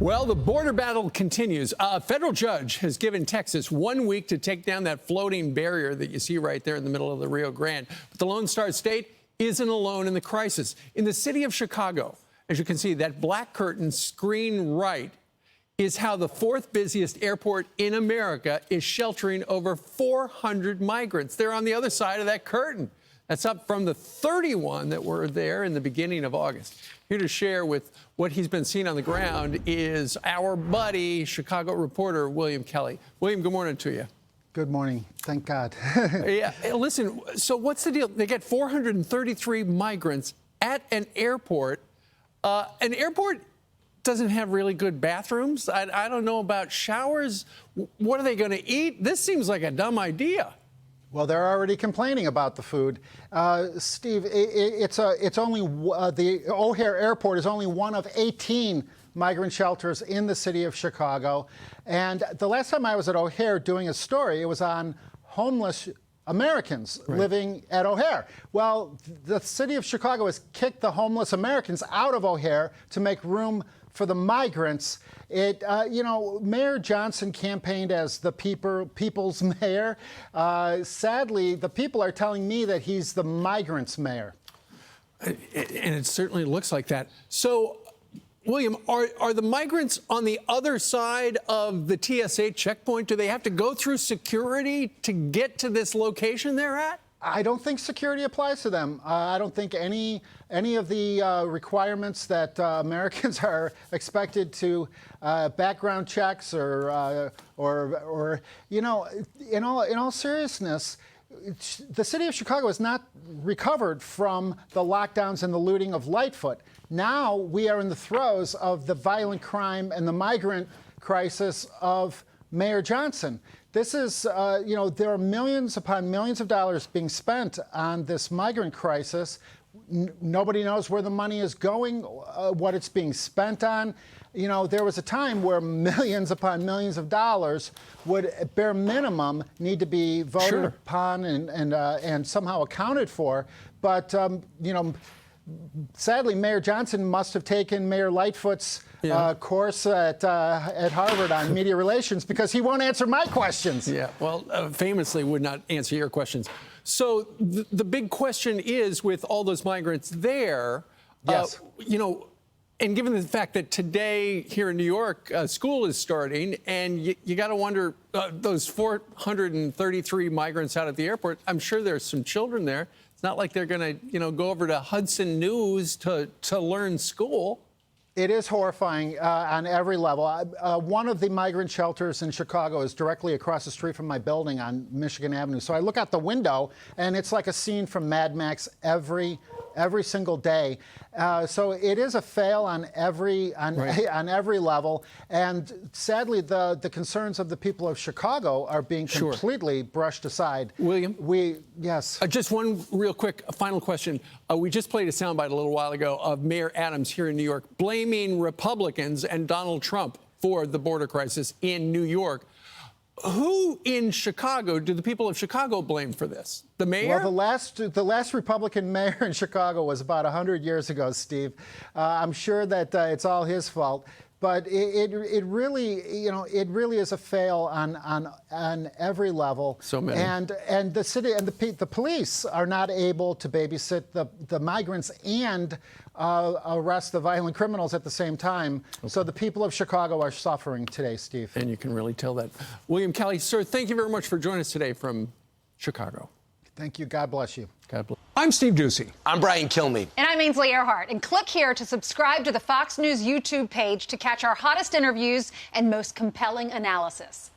Well, the border battle continues. A federal judge has given Texas 1 week to take down that floating barrier that you see right there in the middle of the Rio Grande. But the Lone Star State isn't alone in the crisis. In the city of Chicago, as you can see, that black curtain screen right is how the fourth busiest airport in America is sheltering over 400 migrants. They're on the other side of that curtain. That's up from the 31 that were there in the beginning of August. Here to share with what he's been seeing on the ground is our buddy, Chicago reporter William Kelly. William, good morning to you. Good morning. Thank God. Yeah, listen, so what's the deal? They get 433 migrants at an airport. An airport doesn't have really good bathrooms. I don't know about showers. What are they going to eat? This seems like a dumb idea. Well, they're already complaining about the food. Steve, it's only the OHare Airport is only one of 18 migrant shelters in the city of Chicago. And the last time I was at OHare doing a story, it was on homeless Americans living at OHare. Well, the city of Chicago has kicked the homeless Americans out of OHare to make room for the migrants. Mayor Johnson campaigned as the people's mayor. Sadly, the people are telling me that he's the migrants' mayor. And it certainly looks like that. So, William, are the migrants on the other side of the TSA checkpoint? Do they have to go through security to get to this location they're at? I don't think security applies to them. I don't think any of the requirements that Americans are expected to background checks or in all seriousness, the city of Chicago has not recovered from the lockdowns and the looting of Lightfoot. Now we are in the throes of the violent crime and the migrant crisis of Mayor Johnson. This is, there are millions upon millions of dollars being spent on this migrant crisis. Nobody knows where the money is going, what it's being spent on. You know, there was a time where millions upon millions of dollars would, at bare minimum, need to be voted upon and somehow accounted for. But, sadly, Mayor Johnson must have taken Mayor Lightfoot's course at Harvard on media relations because he won't answer my questions. Yeah, well, famously would not answer your questions. So the big question is, with all those migrants there, and given the fact that today here in New York, school is starting, and you got to wonder, those 433 migrants out at the airport, I'm sure there's some children there. It's not like they're going to, go over to Hudson News to learn school. It is horrifying on every level. One of the migrant shelters in Chicago is directly across the street from my building on Michigan Avenue. So I look out the window, and it's like a scene from Mad Max every single day. So it is a fail on every level. And sadly, the concerns of the people of Chicago are being completely brushed aside. William? Yes. Just one real quick final question. We just played a soundbite a little while ago of Mayor Adams here in New York blaming Republicans and Donald Trump for the border crisis in New York. Who in Chicago do the people of Chicago blame for this? The mayor? Well, the last Republican mayor in Chicago was about 100 years ago, Steve. I'm sure that it's all his fault. But it really is a fail on every level. So many. And the city and the police are not able to babysit the migrants and arrest the violent criminals at the same time. Okay. So the people of Chicago are suffering today, Steve. And you can really tell that. William Kelly, sir, thank you very much for joining us today from Chicago. Thank you. God bless you. God bless. I'm Steve Ducey. I'm Brian Kilmeade. And I'm Ainsley Earhart. And click here to subscribe to the Fox News YouTube page to catch our hottest interviews and most compelling analysis.